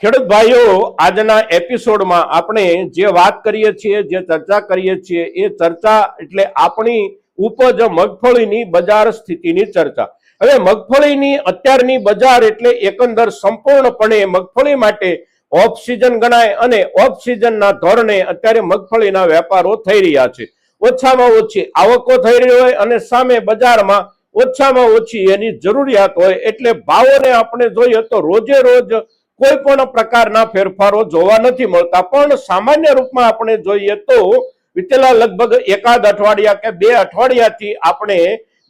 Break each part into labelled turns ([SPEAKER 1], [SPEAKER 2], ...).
[SPEAKER 1] ખેડૂત ભાઈઓ, આજના એપિસોડમાં આપણે જે વાત કરીએ છીએ, જે ચર્ચા કરીએ છીએ, એ ચર્ચા એટલે આપણી ઉપજ મગફળીની બજાર સ્થિતિની ચર્ચા. હવે મગફળીની અત્યારની બજાર એટલે એકંદર સંપૂર્ણપણે મગફળી માટે ઓફ સિઝન ગણાય અને ઓફ સિઝનના ધોરણે અત્યારે મગફળીના વેપારો થઈ રહ્યા છે. ઓછામાં ઓછી આવકો થઈ રહી હોય અને સામે બજારમાં ઓછામાં ઓછી એની જરૂરિયાત હોય એટલે ભાવોને આપણે જોઈએ તો રોજે રોજ કોઈ પણ પ્રકારના ફેરફારો જોવા નથી મળતા. પણ સામાન્ય રૂપમાં આપણે જોઈએ તો વિતેલા લગભગ એકાદ અઠવાડિયા કે બે અઠવાડિયાથી આપણે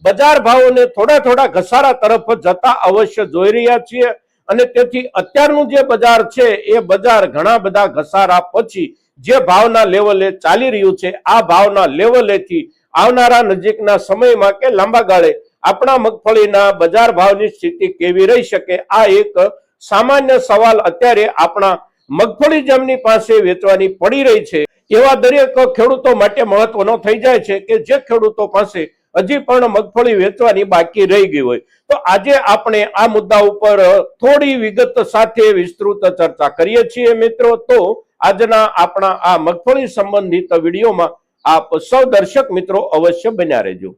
[SPEAKER 1] બજાર ભાવોને થોડા થોડા ઘસારા તરફ જતા અવશ્ય જોઈ રહ્યા છીએ અને તેથી અત્યારનું જે બજાર છે એ બજાર ઘણા બધા ઘસારા પછી જે ભાવના લેવલે ચાલી રહ્યું છે, આ ભાવના લેવલેથી આવનારા નજીકના સમયમાં કે લાંબા ગાળે આપણા મગફળીના બજાર ભાવની સ્થિતિ કેવી રહી શકે, આ એક સામાન્ય સવાલ અત્યારે આપણા મગફળી જેમની પાસે વેચવાની પડી રહી છે એવા દરેક ખેડૂતો માટે મહત્વનો થઈ જાય છે કે જે ખેડૂતો પાસે હજી પણ મગફળી વેચવાની બાકી રહી ગઈ હોય. તો આજે આપણે આ મુદ્દા ઉપર થોડી વિગત સાથે વિસ્તૃત ચર્ચા કરીએ છીએ મિત્રો. તો આજના આપણા આ મગફળી સંબંધિત વિડીયોમાં આપ સૌ દર્શક મિત્રો અવશ્ય બન્યા રહેજો.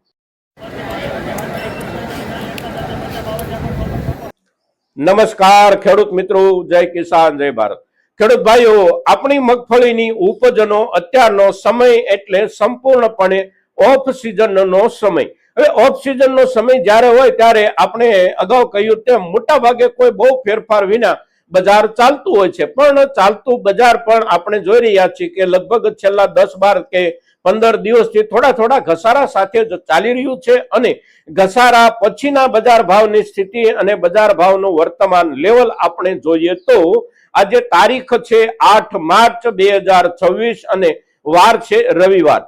[SPEAKER 1] નમસ્કાર ખેડૂત મિત્રો, જય કિસાન, જય ભારત. ખેડૂત ભાઈઓ, આપણી મગફળીની ઉપજનો અત્યારનો સમય એટલે સંપૂર્ણપણે ઓફ સિઝનનો સમય. હવે ઓફ સિઝનનો સમય જ્યારે હોય ત્યારે આપણે અગાઉ કહ્યું તેમ મોટા ભાગે કોઈ બહુ ફેરફાર વિના બજાર ચાલતું હોય છે. પણ ચાલતું બજાર પણ આપણે જોઈ રહ્યા છીએ કે લગભગ છેલ્લા 10-12 કે 15 દિવસથી થોડા થોડા ઘસારા સાથે જ ચાલી રહ્યું છે અને ઘસારા પછીના બજાર ભાવની સ્થિતિ અને બજાર ભાવનું વર્તમાન લેવલ આપણે જોઈએ તો આજે તારીખ છે 8 માર્ચ 2026 અને વાર છે રવિવાર.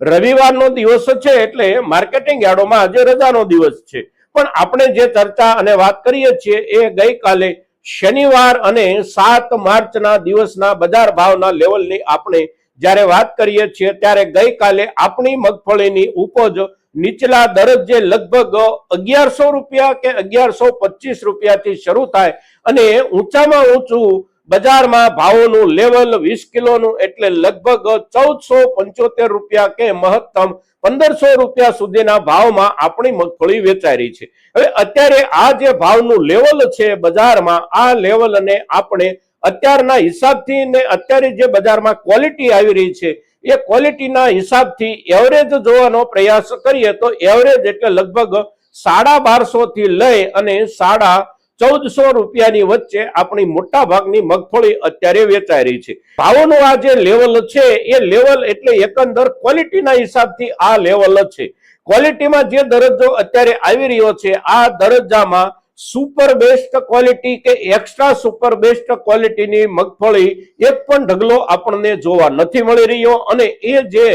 [SPEAKER 1] રવિવારનો દિવસ છે એટલે માર્કેટિંગ યાર્ડોમાં આજે રજાનો દિવસ છે. પણ આપણે જે ચર્ચા અને વાત કરીએ છીએ એ ગઈકાલે શનિવાર અને 7 માર્ચના દિવસના બજાર ભાવના લેવલની આપણે જ્યારે વાત કરીએ છીએ ત્યારે ગઈકાલે આપણી મગફળીની ઉપજ નીચલા દરજ્જે લગભગ 1100 રૂપિયા કે 1125 રૂપિયાથી શરૂ થાય અને ઊંચામાં ઊંચું બજારમાં ભાવોનું લેવલ 20 કિલોનું એટલે લગભગ 1475 રૂપિયા કે મહત્તમ 1500 રૂપિયા સુધીના ભાવમાં આપણી મગફળી વેચાઈ રહી છે. હવે અત્યારે આ જે ભાવનું લેવલ છે બજારમાં, આ લેવલને આપણે અત્યારના હિસાબથી ને અત્યારે જે બજારમાં ક્વોલિટી આવી રહી છે એ ક્વોલિટીના હિસાબથી એવરેજ જોવાનો પ્રયાસ કરીએ તો એવરેજ એટલે લગભગ 1250 થી લઈ અને 1450 રૂપિયાની વચ્ચે આપણી મોટા ભાગની મગફળી અત્યારે વેચાઈ રહી છે. ભાવોનું આ જે લેવલ છે એ લેવલ એટલે એકંદર ક્વોલિટીના હિસાબથી આ લેવલ છે. ક્વોલિટીમાં જે દરજ્જો અત્યારે આવી રહ્યો છે આ દરજ્જામાં સુપર બેસ્ટ ક્વોલિટી કે એક્સ્ટ્રા સુપર બેસ્ટ ક્વોલિટીની મગફળી એક પણ ઢગલો આપણને જોવા નથી મળી રહ્યો અને એ જે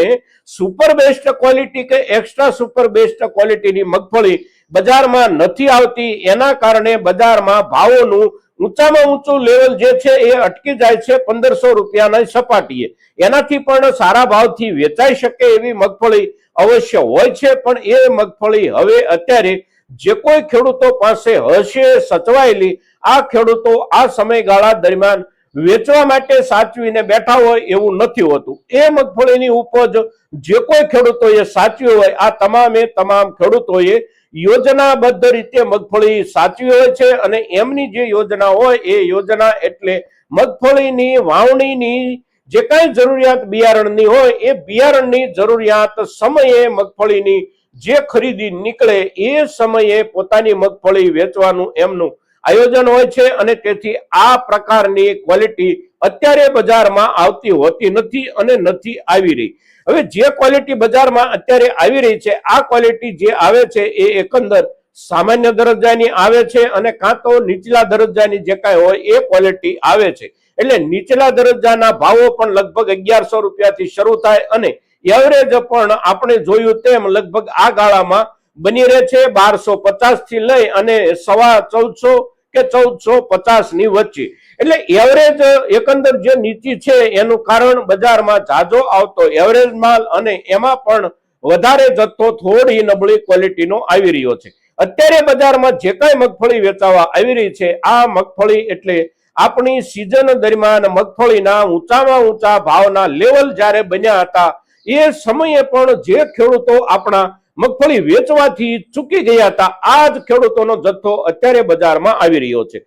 [SPEAKER 1] સુપર બેસ્ટ ક્વોલિટી કે એક્સ્ટ્રા સુપર બેસ્ટ ક્વોલિટીની મગફળી બજારમાં નથી આવતી એના કારણે બજારમાં ભાવોનું ઊંચામાં ઊંચું લેવલ જે છે એ અટકી જાય છે 1500 રૂપિયાના સપાટીએ. એનાથી પણ સારા ભાવથી વેચાઈ શકે એવી મગફળી અવશ્ય હોય છે. પણ એ મગફળી હવે અત્યારે જે કોઈ ખેડૂતો પાસે હશે સચવાયેલી, આ ખેડૂતો આ સમયગાળા દરમિયાન વેચવા માટે સાચવીને બેઠા હોય એવું નથી હોતું. એ મગફળીની ઉપજ જે કોઈ ખેડૂતોએ સાચવી હોય આ તમામે તમામ ખેડૂતોએ યોજનાબદ્ધ રીતે મગફળી સાચવી હોય છે અને એમની જે યોજના હોય એ યોજના એટલે મગફળીની વાવણીની જે કાંઈ જરૂરિયાત બિયારણની હોય એ બિયારણની જરૂરિયાત સમયે મગફળીની જે ખરીદી નીકળે એ સમયે પોતાની મગફળી વેચવાનું એમનું આયોજન હોય છે અને તેથી આ પ્રકારની ક્વોલિટી અત્યારે બજારમાં આવતી હોતી નથી અને નથી આવી રહી. હવે જે ક્વોલિટી બજારમાં અત્યારે આવી રહી છે આ ક્વોલિટી જે આવે છે એ એકંદર સામાન્ય દરજ્જાની આવે છે અને કાં તો નીચલા દરજ્જાની જે કાંઈ હોય એ ક્વોલિટી આવે છે. એટલે નીચલા દરજ્જાના ભાવો પણ લગભગ 1100 રૂપિયાથી શરૂ થાય અને એવરેજ પણ આપણે જોયું તેમ લગભગ આ ગાળામાં બની રહે છે 1250 થી લઈ અને 1450 કે 1450 ની વચ્ચે. એટલે એવરેજ એકંદર જે નીચી છે એનું કારણ બજારમાં જાજો આવતો એવરેજ માલ અને એમાં પણ વધારે જથ્થો થોડી નબળી ક્વોલિટીનો આવી રહ્યો છે. અત્યારે બજારમાં જે કાંઈ મગફળી વેચાવા આવી રહી છે આ મગફળી એટલે આપણી સિઝન દરમિયાન મગફળીના ઊંચામાં ઊંચા ભાવના લેવલ જ્યારે બન્યા હતા એ સમયે પણ જે ખેડૂતો આપણા મગફળી વેચવાથી ચૂકી ગયા હતા આ જ ખેડૂતોનો જથ્થો અત્યારે બજારમાં આવી રહ્યો છે.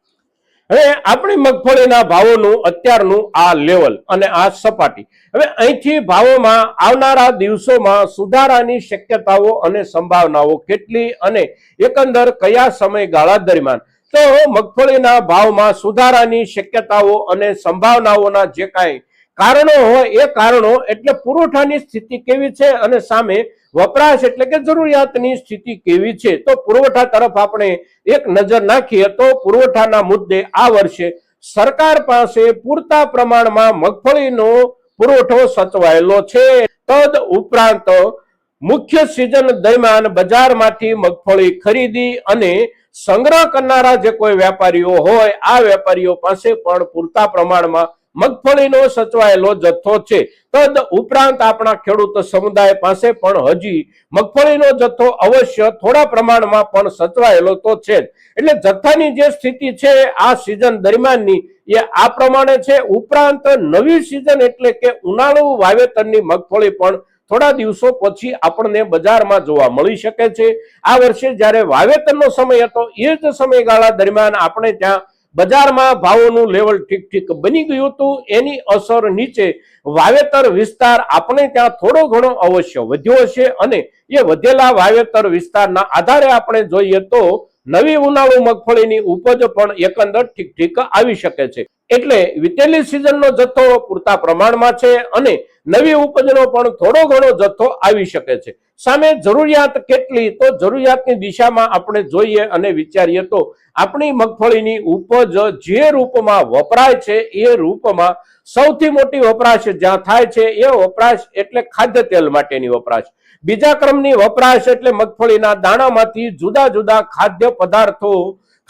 [SPEAKER 1] હવે આપણી મગફળીના ભાવોનું અત્યારનું આ લેવલ અને આ સપાટી, હવે અહીંથી ભાવોમાં આવનારા દિવસોમાં સુધારાની શક્યતાઓ અને સંભાવનાઓ કેટલી અને એકંદર કયા સમયગાળા દરમિયાન, તો મગફળીના ભાવમાં સુધારાની શક્યતાઓ અને સંભાવનાઓના જે કાંઈ કારણો હોય એ કારણો એટલે પુરવઠાની સ્થિતિ કેવી છે અને સામે વપરાશ એટલે કે જરૂરિયાતની સ્થિતિ કેવી છે. તો પુરવઠા તરફ આપણે એક નજર નાખીએ તો પુરવઠાના મુદ્દે આ વર્ષે સરકાર પાસે પૂરતા પ્રમાણમાં મગફળીનો પુરવઠો સચવાયેલો છે. તદ ઉપરાંત મુખ્ય સિઝન દરમિયાન બજારમાંથી મગફળી ખરીદી અને સંગ્રહ કરનારા જે કોઈ વેપારીઓ હોય આ વેપારીઓ પાસે પણ પૂરતા પ્રમાણમાં મગફળીનો સચવાયેલો જથ્થો છે. તદ ઉપરાંત આપણા ખેડૂત સમુદાય પાસે પણ હજી મગફળીનો જથ્થો અવશ્ય થોડા પ્રમાણમાં પણ સચવાયેલો તો છે જ. એટલે જથ્થાની જે સ્થિતિ છે આ સિઝન દરમિયાનની એ આ પ્રમાણે છે. ઉપરાંત નવી સિઝન એટલે કે ઉનાળુ વાવેતરની મગફળી પણ થોડા દિવસો પછી આપણને બજારમાં જોવા મળી શકે છે. આ વર્ષે જ્યારે વાવેતરનો સમય હતો એ જ સમયગાળા દરમિયાન આપણે ત્યાં બજારમાં ભાવોનું લેવલ ઠીક ઠીક બની ગયું હતું. એની અસર નીચે વાવેતર વિસ્તાર આપણે ત્યાં થોડો ઘણો અવશ્ય વધ્યો છે અને એ વધેલા વાવેતર વિસ્તારના આધારે આપણે જોઈએ તો નવી ઉનાળુ મગફળીની ઉપજ પણ એકંદર ઠીક ઠીક આવી શકે છે. એટલે વીતેલી સિઝનનો જથ્થો પૂરતા પ્રમાણમાં છે અને નવી ઉપજનો પણ થોડો ઘણો જથ્થો આવી શકે છે. સામે જરૂરિયાત કેટલી, તો જરૂરિયાતની દિશામાં આપણે જોઈએ અને વિચારીએ તો આપણી મગફળીની ઉપજ જે રૂપમાં વપરાય છે એ રૂપમાં સૌથી મોટી વપરાશ જ્યાં થાય છે એ વપરાશ એટલે ખાદ્ય તેલ માટેની વપરાશ. બીજા ક્રમની વપરાશ એટલે મગફળીના દાણામાંથી જુદા જુદા ખાદ્ય પદાર્થો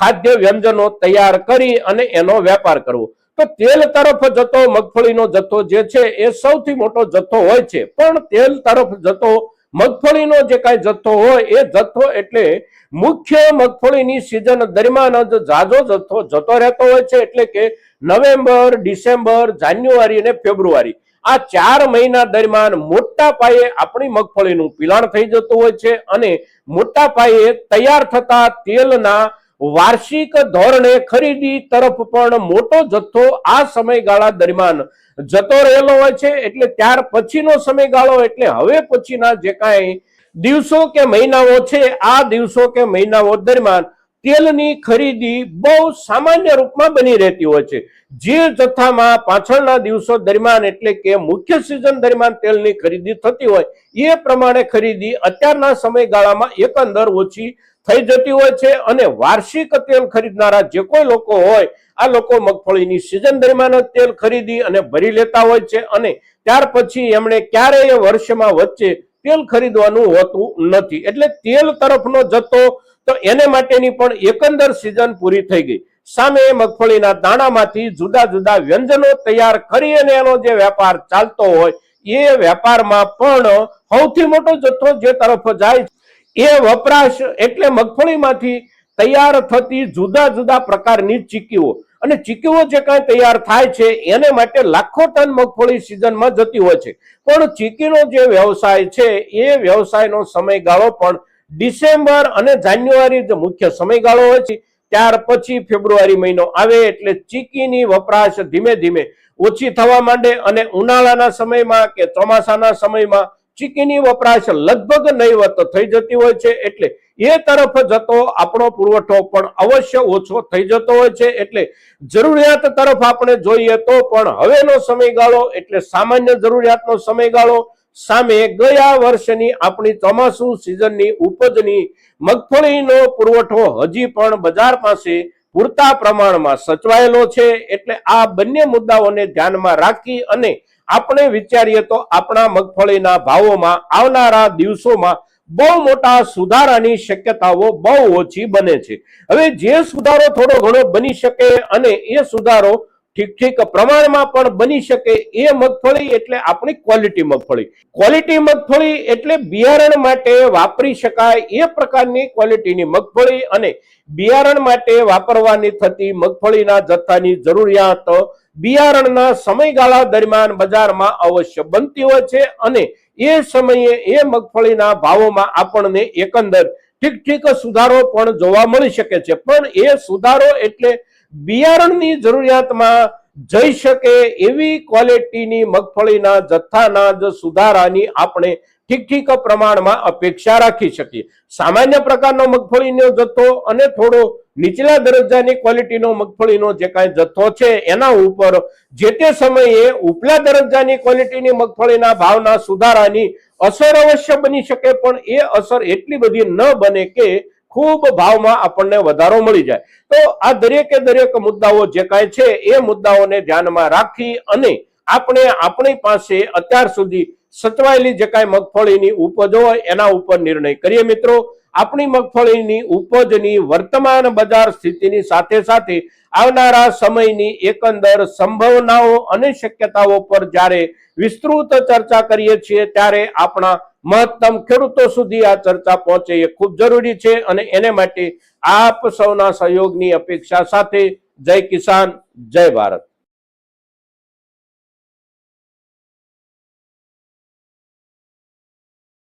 [SPEAKER 1] ખાદ્ય વ્યંજનો તૈયાર કરી અને એનો વેપાર કરવો. તો તેલ તરફ જતો મગફળીનો જથ્થો જે છે એ સૌથી મોટો જથ્થો હોય છે. પણ તેલ તરફ જતો મગફળીનો જે કાંઈ જથ્થો હોય એ જથ્થો એટલે મુખ્ય મગફળીની સિઝન દરમિયાન જ જાજો જથ્થો જતો રહેતો હોય છે. એટલે કે નવેમ્બર, ડિસેમ્બર, જાન્યુઆરી અને ફેબ્રુઆરી આ 4 મહિના દરમિયાન મોટા પાયે આપણી મગફળીનું પિલાણ થઈ જતું હોય છે અને મોટા પાયે તૈયાર થતા તેલના વાર્ષિક ધોરણે ખરીદી તરફ પણ મોટો જથ્થો આ સમયગાળા દરમિયાન જતો રહેલો હોય છે. એટલે ત્યાર પછીનો સમયગાળો એટલે હવે પછીના જે કાંઈ દિવસો કે મહિનાઓ છે આ દિવસો કે મહિનાઓ દરમિયાન તેલની ખરીદી બહુ સામાન્ય રૂપમાં બની રહેતી હોય છે. જે જથ્થામાં પાછળના દિવસો દરમિયાન એટલે કે મુખ્ય સિઝન દરમિયાન તેલની ખરીદી થતી હોય એ પ્રમાણે ખરીદી અત્યારના સમયગાળામાં એકંદર ઓછી થઈ જતી હોય છે અને વાર્ષિક તેલ ખરીદનારા જે કોઈ લોકો હોય આ લોકો મગફળીની સિઝન દરમિયાન તેલ ખરીદી અને ભરી લેતા હોય છે અને ત્યાર પછી એમણે ક્યારેય વર્ષમાં વચ્ચે તેલ ખરીદવાનું હોતું નથી. એટલે તેલ તરફનો જથ્થો તો એને માટેની પણ એકંદર સિઝન પૂરી થઈ ગઈ. સામે મગફળીના દાણામાંથી જુદા જુદા વ્યંજનો તૈયાર કરી અને એનો જે વેપાર ચાલતો હોય એ વેપારમાં પણ સૌથી મોટો જથ્થો જે તરફ જાય એ વપરાશ એટલે મગફળીમાંથી તૈયાર થતી જુદા જુદા પ્રકારની ચીકીઓ અને ચીકીઓ જે કાંઈ તૈયાર થાય છે એને માટે લાખો ટન મગફળી સિઝનમાં જતી હોય છે. પણ ચીકીનો જે વ્યવસાય છે એ વ્યવસાયનો સમયગાળો પણ ડિસેમ્બર અને જાન્યુઆરી જે મુખ્ય સમયગાળો હોય છે. ત્યાર પછી ફેબ્રુઆરી મહિનો આવે એટલે ચીકીની વપરાશ ધીમે ધીમે ઓછી થવા માંડે અને ઉનાળાના સમયમાં કે ચોમાસાના સમયમાં ચીકીની વપરાશ લગભગ નહીવત થઈ જતી હોય છે. એટલે એ તરફ જતો આપણો પુરવઠો પણ અવશ્ય ઓછો થઈ જતો હોય છે. એટલે જરૂરિયાત તરફ આપણે જોઈએ તો પણ હવેનો સમયગાળો એટલે સામાન્ય જરૂરિયાતનો સમયગાળો સામે ગયા વર્ષની આપણી ચોમાસુ સિઝનની ઉપજની મગફળીનો પુરવઠો હજી પણ બજાર પાસે પૂરતા પ્રમાણમાં સચવાયેલો છે. એટલે આ બંને મુદ્દાઓને ધ્યાનમાં રાખી અને આપણે વિચારીએ તો આપણા મગફળીના ભાવોમાં આવનારા દિવસોમાં બહુ મોટા સુધારાની શક્યતાઓ બહુ ઓછી બને છે. હવે જે સુધારો થોડો ઘણો બની શકે અને એ સુધારો ઠીક પ્રમાણમાં પણ બની શકે એ મગફળી એટલે આપણી ક્વોલિટી મગફળી. ક્વોલિટી મગફળી એટલે બિયારણ માટે વાપરી શકાય એ પ્રકારની ક્વોલિટીની મગફળી અને બિયારણ માટે વાપરવાની થતી મગફળીના જથ્થાની જરૂરિયાત બિયારણના સમયગાળા દરમિયાન બજારમાં અવશ્ય બનતી હોય છે અને એ સમયે એ મગફળીના ભાવોમાં આપણને એકંદર ઠીક સુધારો પણ જોવા મળી શકે છે. પણ એ સુધારો એટલે બિયારણની જરૂરિયાતમાં જઈ શકે એવી ક્વોલિટીની મગફળીના જથ્થાના જ સુધારાની આપણે ઠીક પ્રમાણમાં અપેક્ષા રાખી શકીએ. સામાન્ય પ્રકારનો મગફળીનો જથ્થો અને થોડો નીચલા દરજ્જાની ક્વોલિટીનો મગફળીનો જે કાંઈ જથ્થો છે એના ઉપર જે તે સમયે ઉપલા દરજ્જાની ક્વોલિટીની મગફળીના ભાવના સુધારાની અસર અવશ્ય બની શકે, પણ એ અસર એટલી બધી ન બને કે ખૂબ ભાવમાં આપણને વધારો મળી જાય. તો આ દરેકે દરેક મુદ્દાઓ જે કાંઈ છે એ મુદ્દાઓને ધ્યાનમાં રાખી અને આપણે આપણી પાસે અત્યાર સુધી સચવાયેલી જે કાંઈ મગફળીની ઉપજ હોય એના ઉપર નિર્ણય કરીએ. મિત્રો, આપણી મગફળીની ઉપજની વર્તમાન બજાર સ્થિતિની સાથે સાથે આવનારા સમયની એકંદર સંભાવનાઓ અને શક્યતાઓ પર જ્યારે વિસ્તૃત ચર્ચા કરીએ છીએ ત્યારે આપણા મહત્તમ ખેડૂતો સુધી આ ચર્ચા પહોંચે એ ખૂબ જરૂરી છે અને એને માટે આપ સૌના સહયોગની અપેક્ષા સાથે જય કિસાન, જય ભારત.